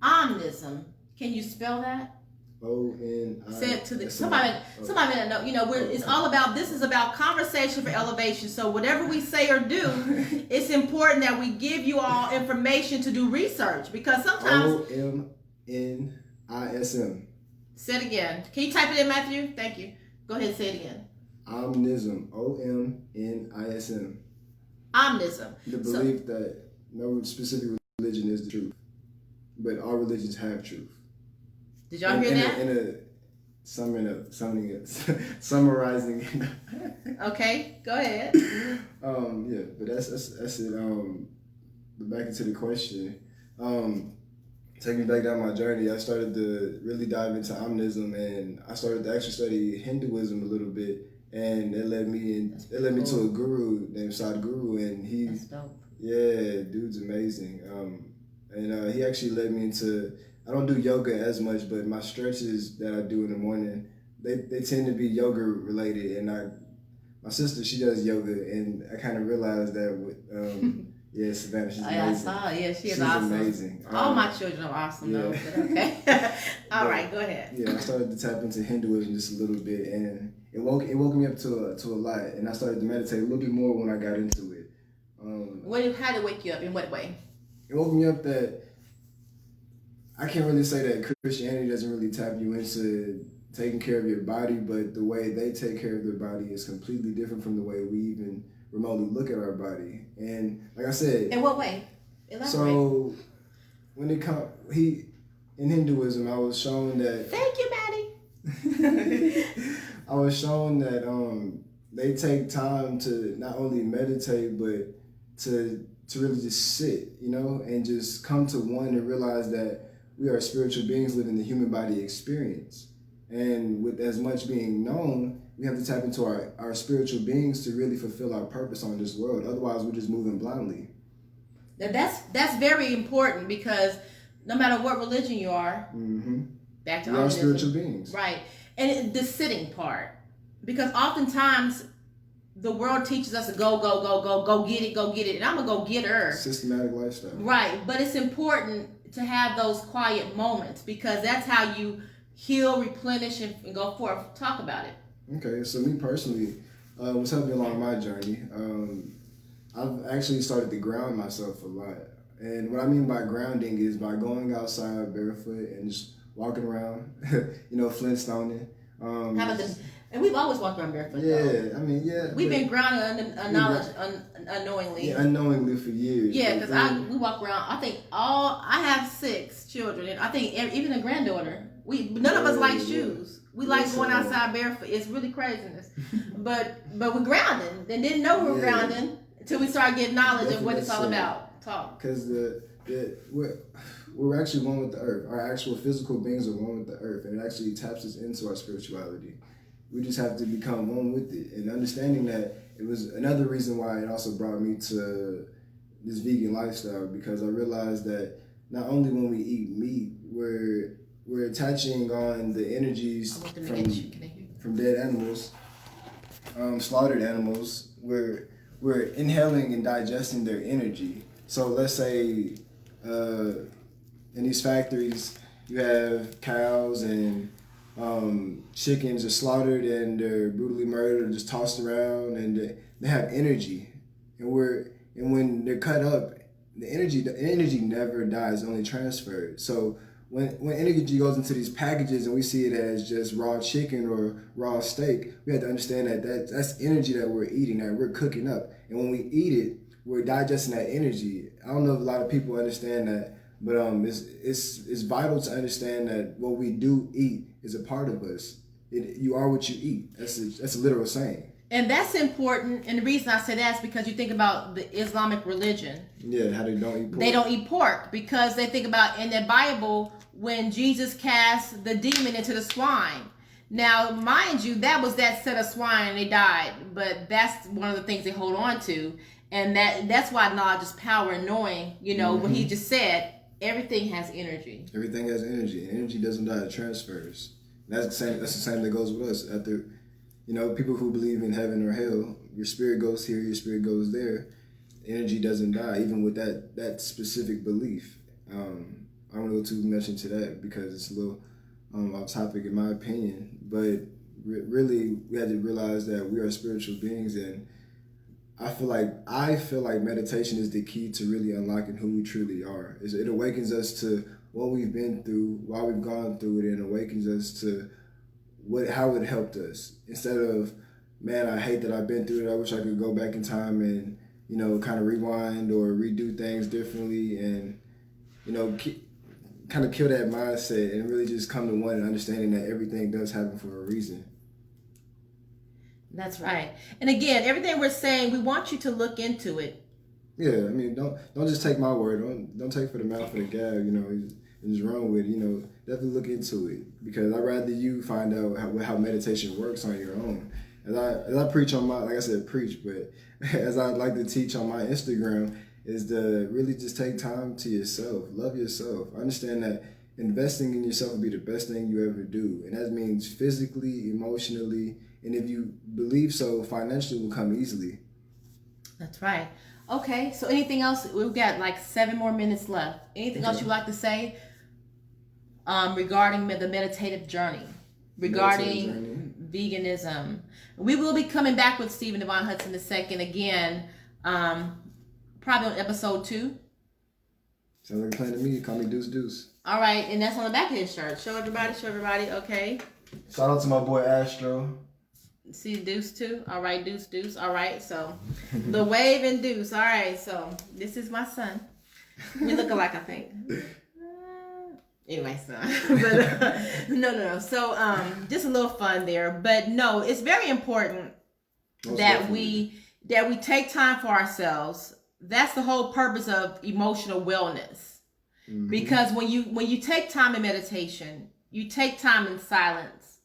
Omnism. Can you spell that? O-N-I. Say it to the somebody may not know. It's all about. This is about conversation for elevation. So whatever we say or do, it's important that we give you all information to do research, because sometimes O-M-N-I-S-M. Say it again. Can you type it in, Matthew? Thank you. Go ahead and say it again. Omnism. O-M-N-I-S-M. Omnism. The belief that no specific religion is the truth, but all religions have truth. Did y'all hear that? Summarizing. Okay, go ahead. Yeah, but that's it. But back into the question. Taking me back down my journey, I started to really dive into omnism, and I started to actually study Hinduism a little bit, and it led me to a guru named Sadhguru, and That's dope. Yeah, dude's amazing. And he actually led me into. I don't do yoga as much, but my stretches that I do in the morning, they tend to be yoga related. And my sister, she does yoga, and I kind of realized that with Savannah, she's amazing. I saw. Yeah, she's awesome. Amazing. All my children are awesome, though. But okay. All right, go ahead. Yeah, I started to tap into Hinduism just a little bit, and it woke me up to a lot, and I started to meditate a little bit more when I got into it. How did it wake you up? In what way? It woke me up that I can't really say that Christianity doesn't really tap you into taking care of your body, but the way they take care of their body is completely different from the way we even remotely look at our body. And like I said, in what way? Elaborate. So when it comes, in Hinduism, I was shown that. Thank you, Maddie. I was shown that they take time to not only meditate, but to really just sit, and just come to one and realize that we are spiritual beings living the human body experience. And with as much being known, we have to tap into our spiritual beings to really fulfill our purpose on this world. Otherwise, we're just moving blindly. Now that's very important, because no matter what religion you are, back to we are spiritual beings. Right. And the sitting part. Because oftentimes the world teaches us to go, get it. And I'm a go-getter. Systematic lifestyle. Right. But it's important to have those quiet moments, because that's how you heal, replenish, and go forth. Talk about it. Okay. So me personally, what's helped me along my journey, I've actually started to ground myself a lot. And what I mean by grounding is by going outside barefoot and just walking around, Flintstoning. And we've always walked around barefoot. Yeah, We've been grounded unknowingly. Yeah, unknowingly for years. Yeah, because we walk around. I think I have 6 children, and I think even a granddaughter. None of us like shoes. We like going outside barefoot. It's really craziness. but we're grounding, and didn't know we were grounding until we started getting knowledge of what it's all about. Talk. Because we're actually one with the earth. Our actual physical beings are one with the earth, and it actually taps us into our spirituality. We just have to become one with it, and understanding that it was another reason why it also brought me to this vegan lifestyle, because I realized that not only when we eat meat, we're attaching on the energies from dead animals, slaughtered animals. We're inhaling and digesting their energy. So let's say in these factories you have cows and chickens are slaughtered and they're brutally murdered or just tossed around, and they have energy, and when they're cut up, the energy never dies, only transferred. So when energy goes into these packages and we see it as just raw chicken or raw steak, we have to understand that that's energy that we're eating, that we're cooking up, and when we eat it, we're digesting that energy. I don't know if a lot of people understand that, but it's vital to understand that what we do eat is a part of us. You are what you eat. That's a literal saying. And that's important. And the reason I say that is because you think about the Islamic religion. Yeah, how they don't eat pork. They don't eat pork because they think about in the Bible when Jesus cast the demon into the swine. Now, mind you, that was that set of swine and they died. But that's one of the things they hold on to. And that's why knowledge is power, and knowing, what he just said, everything has energy. Everything has energy. Energy doesn't die, it transfers. That's the same that goes with us. After, people who believe in heaven or hell, your spirit goes here, your spirit goes there. Energy doesn't die, even with that specific belief. I don't want to go too much into that because it's a little off topic in my opinion. But really, we had to realize that we are spiritual beings, and I feel like meditation is the key to really unlocking who we truly are. It awakens us to what we've been through, why we've gone through it, and awakens us to how it helped us. Instead of, man, I hate that I've been through it. I wish I could go back in time and, kind of rewind or redo things differently and, kind of kill that mindset and really just come to one and understanding that everything does happen for a reason. That's right. And again, everything we're saying, we want you to look into it. Yeah, I mean, don't just take my word. Don't take for the mouth of the gab, and just run with it. Definitely look into it, because I'd rather you find out how meditation works on your own. As I preach on my, like I said, but as I like to teach on my Instagram, is to really just take time to yourself, love yourself. Understand that investing in yourself will be the best thing you ever do, and that means physically, emotionally, and if you believe so, financially will come easily. That's right. Okay, so anything else? We've got like 7 more minutes left. Anything else you'd like to say regarding the meditative journey, regarding veganism? We will be coming back with Stephen Devon Hudson II again, probably on episode 2. Sounds like a plan to me. Call me Deuce Deuce. All right, and that's on the back of his shirt. Show everybody. Okay. Shout out to my boy Astro. See Deuce too. All right, Deuce. All right, so the wave and Deuce. All right, so this is my son. We look alike, I think. Anyway, so but no. So just a little fun there, but no, it's very important that we take time for ourselves. That's the whole purpose of emotional wellness. Mm-hmm. Because when you take time in meditation, you take time in silence.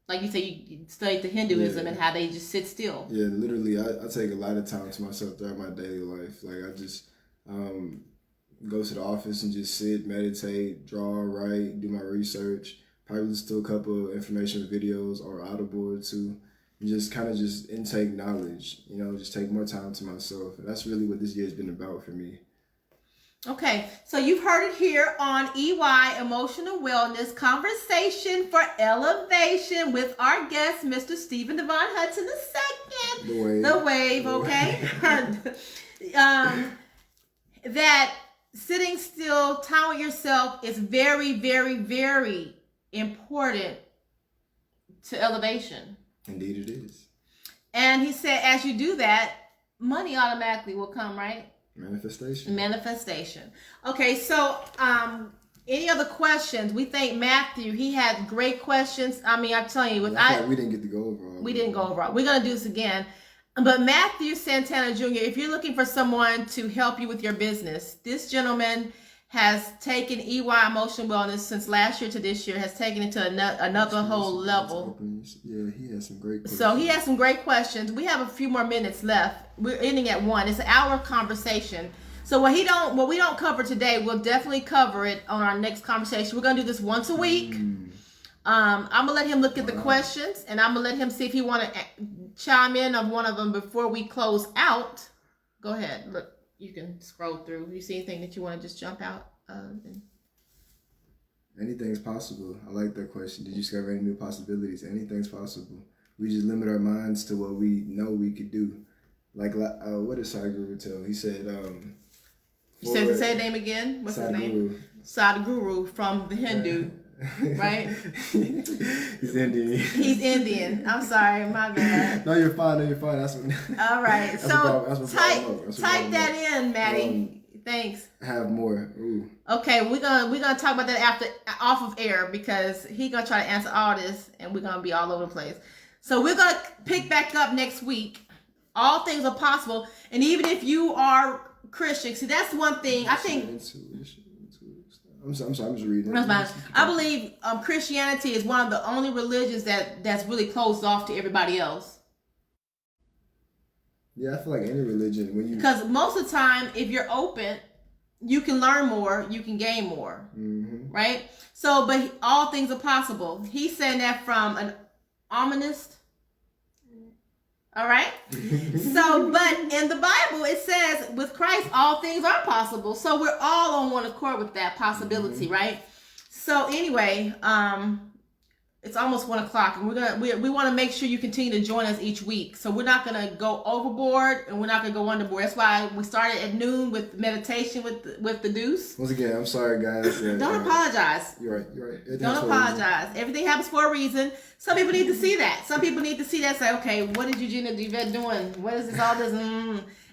Like you say, you study the Hinduism and how they just sit still. Yeah, literally, I take a lot of time to myself throughout my daily life. Like I just go to the office and just sit, meditate, draw, write, do my research. Probably listen to a couple of information videos or Audible or two. And just kind of just intake knowledge, just take more time to myself. And that's really what this year's been about for me. Okay, so you've heard it here on EY Emotional Wellness Conversation for Elevation with our guest, Mr. Stephen Devon Hudson II. The wave, okay? That sitting still, time with yourself is very, very, very important to elevation. Indeed it is. And he said, as you do that, money automatically will come, right? Manifestation. Okay, so any other questions? We thank Matthew. He had great questions. I mean, I'm telling you, we didn't get to go over all. We didn't go over all. We're going to do this again. But Matthew Santana Jr., if you're looking for someone to help you with your business, this gentleman has taken EY Emotional Wellness since last year to this year, has taken it to another whole level. Yeah, he has some great questions. So he has some great questions. We have a few more minutes left. We're ending at 1. It's an hour conversation. So what we don't cover today, we'll definitely cover it on our next conversation. We're going to do this once a week. I'm going to let him look at the questions, and I'm going to let him see if he want to chime in on one of them before we close out. Go ahead. Look. You can scroll through. You see anything that you want to just jump out of? Anything's possible. I like that question. Did you discover any new possibilities? Anything's possible. We just limit our minds to what we know we could do. Like what did Sadhguru tell? He said, say his name again. What's his name? Sadhguru from the Hindu. Right? He's Indian. He's Indian. I'm sorry, my bad. No, you're fine. That's what. All right. So type that in, Maddie. Thanks. Have more. Ooh. Okay, we're gonna talk about that off of air because he's gonna try to answer all this, and we're gonna be all over the place. So we're gonna pick back up next week. All things are possible, and even if you are Christian, see that's one thing I think. I'm sorry, I'm just reading. That's fine. I believe Christianity is one of the only religions that's really closed off to everybody else. Yeah, I feel like any religion, because most of the time, if you're open, you can learn more, you can gain more, right? So, but all things are possible. He's saying that from an ominist. All right. So, but in the Bible, it says with Christ, all things are possible. So we're all on one accord with that possibility, right? So anyway, it's almost 1 o'clock, and we want to make sure you continue to join us each week. So we're not going to go overboard, and we're not going to go underboard. That's why we started at noon with meditation with the Deuce. Once again, I'm sorry, guys. Don't apologize. You're right. Don't apologize. Everything happens for a reason. Some people need to see that. Some people need to see that. Say, okay, what is Eugenia Yvette doing? What is this? All this?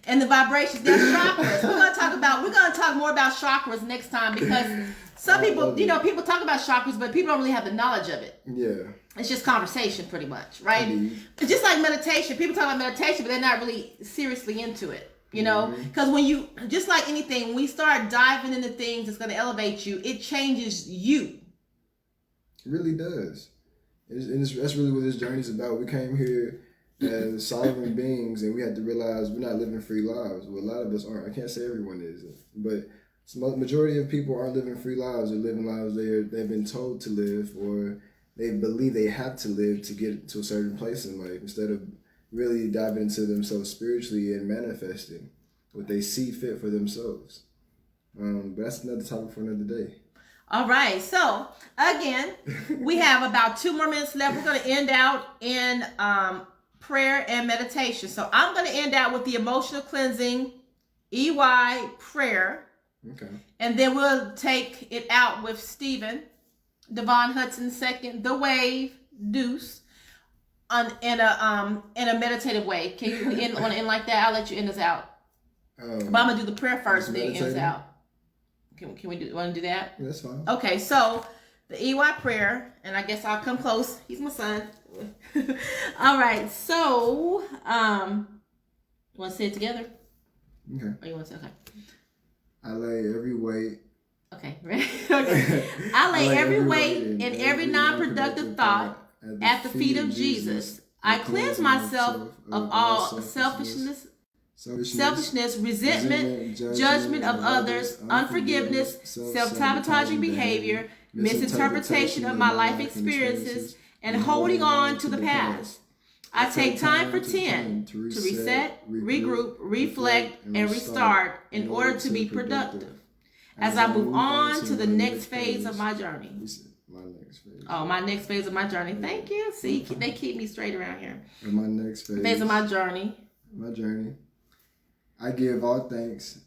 And the vibrations. There's chakras. We're going to talk more about chakras next time because. Some people, people talk about chakras, but people don't really have the knowledge of it. Yeah. It's just conversation pretty much, right? It's just like meditation. People talk about meditation, but they're not really seriously into it, Because when just like anything, when we start diving into things that's going to elevate you, it changes you. It really does. That's really what this journey is about. We came here as sovereign beings, and we had to realize we're not living free lives. Well, a lot of us aren't. I can't say everyone is, but the majority of people aren't living free lives. They're living lives they've been told to live, or they believe they have to live to get to a certain place in life, instead of really diving into themselves spiritually and manifesting what they see fit for themselves. But that's another topic for another day. All right. So again, we have about 2 more minutes left. We're going to end out in prayer and meditation. So I'm going to end out with the emotional cleansing EY prayer. Okay. And then we'll take it out with Stephen Devon Hudson II, the wave, Deuce in a meditative way. Can you end like that? I'll let you end us out. But I'm gonna do the prayer first, then end us out. Can we do? Want to do that? Yeah, that's fine. Okay, so the EY prayer, and I guess I'll come close. He's my son. All right, so want to say it together? Okay. Or you want to say okay? I lay every weight. Okay. Okay. I lay every weight and every non-productive thought at the feet of Jesus. I cleanse myself of all selfishness, resentment, judgment of others, unforgiveness, self-sabotaging behavior, misinterpretation of my life experiences, and holding on to the past. I take time for 10 to reset, regroup, reflect, and restart in order to be productive as I move on to the next phase of my journey. My next phase of my journey. Thank you. See, they keep me straight around here. My next phase of my journey. I give all thanks.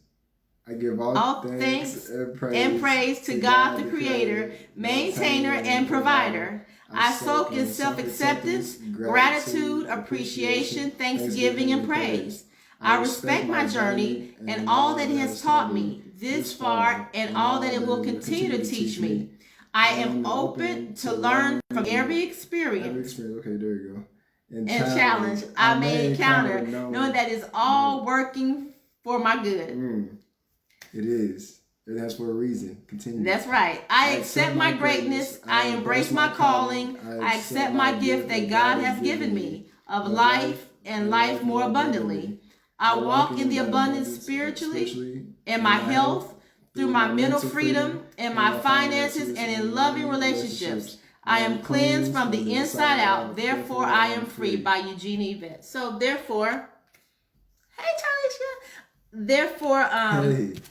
I give all thanks and praise to God the Creator, Maintainer, and Provider. I soak in self-acceptance, gratitude, appreciation, thanksgiving, and praise. I respect my journey and all that it has taught me this far and all that it will continue to teach me. I am open to learn from every experience. Okay, there you go. And challenge I may encounter, knowing that it's all working for my good. It is. That's for a reason. Continue. That's right. I accept my greatness. I embrace my calling. I accept my gift that God has given me of life and life more abundantly. I walk in the abundance spiritually, in my health, through my mental freedom, in my finances, and in loving relationships. I am cleansed from the inside out. Therefore, I am free. By Eugene Yvette. So, therefore, hey, Talisha. Therefore,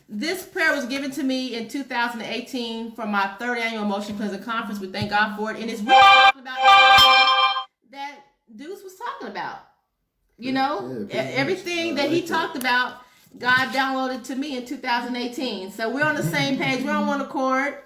this prayer was given to me in 2018 for my 3rd annual Emotion Cleansing Conference. We thank God for it. And it's really talking about that Deuce was talking about. You know, everything that he talked about, God downloaded to me in 2018. So we're on the same page. We're on one accord.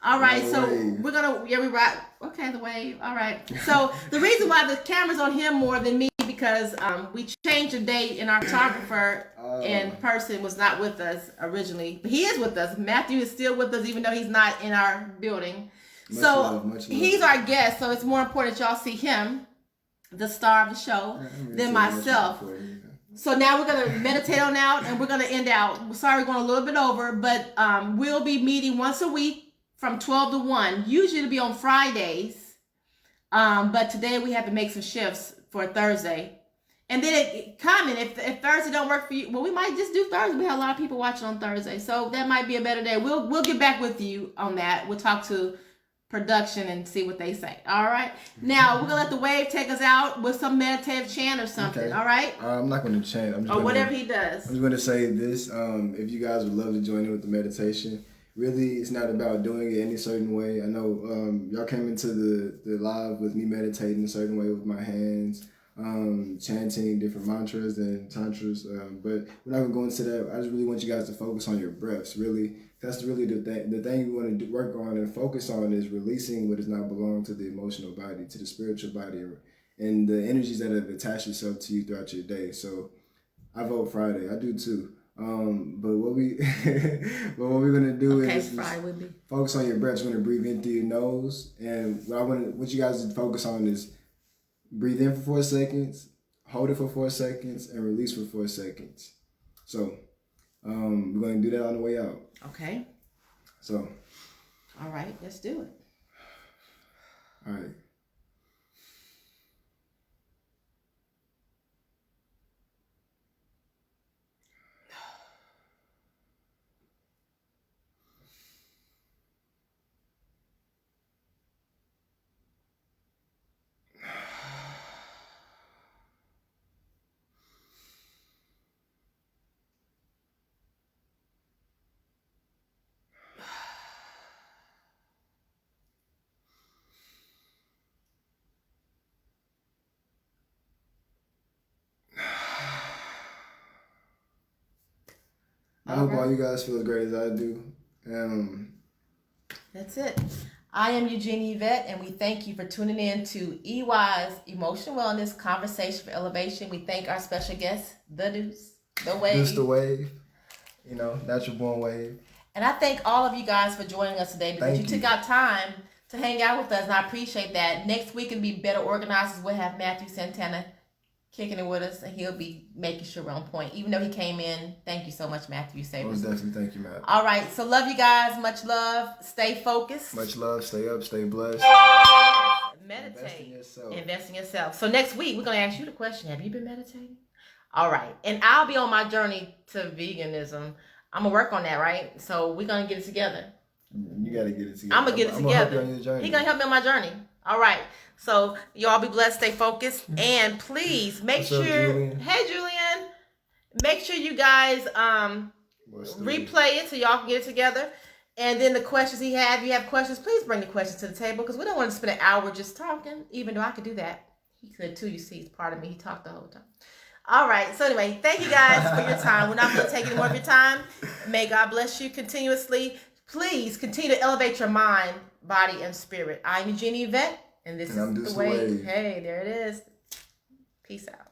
All right, so we're going to, we rock. Okay, the wave. All right. So the reason why the camera's on him more than me, because we changed the date and our photographer in person was not with us originally. But he is with us. Matthew is still with us, even though he's not in our building. Much love. He's our guest, so it's more important that y'all see him, the star of the show, than myself. So now we're going to meditate on out, and we're going to end out. Sorry, we're going a little bit over, but we'll be meeting once a week from 12 to 1. Usually it'll be on Fridays, but today we have to make some shifts for Thursday. And then comment if Thursday don't work for you. Well, we might just do Thursday. We have a lot of people watching on Thursday, so that might be a better day. We'll get back with you on that. We'll talk to production and see what they say. All right. Now we're gonna let the wave take us out with some meditative chant or something. Okay. All right. I'm not gonna chant. I'm just whatever he does. I'm just gonna say this. If you guys would love to join in with the meditation. Really, it's not about doing it any certain way. I know y'all came into the live with me meditating a certain way with my hands, chanting different mantras and tantras, but we're not going to go into that. I just really want you guys to focus on your breaths, really. That's really the thing you want to work on and focus on is releasing what does not belong to the emotional body, to the spiritual body, and the energies that have attached itself to you throughout your day. So I vote Friday. I do too. But what we're gonna do is focus on your breath. You're gonna breathe in through your nose, and what you guys to focus on is breathe in for 4 seconds, hold it for 4 seconds, and release for 4 seconds. So we're gonna do that on the way out. Okay. So. All right, let's do it. All right. I hope all you guys feel as great as I do. That's it. I am Eugenie Yvette, and we thank you for tuning in to EY's Emotional Wellness Conversation for Elevation. We thank our special guest, The Deuce, The Wave. Deuce the Wave. You know, Natural Born Wave. And I thank all of you guys for joining us today because you took out time to hang out with us, and I appreciate that. Next week, it'll be better organized. We'll have Matthew Santana kicking it with us, and he'll be making sure we're on point. Even though he came in, thank you so much, Matthew. You saved us. Definitely, thank you, Matt. All right, so love you guys. Much love. Stay focused. Much love. Stay up. Stay blessed. Meditate. Invest in yourself. So next week, we're going to ask you the question, have you been meditating? All right, and I'll be on my journey to veganism. I'm going to work on that, right? So we're going to get it together. You got to get it together. I'm going to get it together. He's going to help me on my journey. All right. So y'all be blessed, stay focused, and please make sure. Julian? Hey, Julian. Make sure you guys replay it so y'all can get it together. And then the questions he had, if you have questions, please bring the questions to the table because we don't want to spend an hour just talking, even though I could do that. He could too, you see, he's part of me. He talked the whole time. All right. So anyway, thank you guys for your time. We're not going to take any more of your time. May God bless you continuously. Please continue to elevate your mind, body, and spirit. I'm Eugenie Yvette, and this is The Wave. Hey, there it is. Peace out.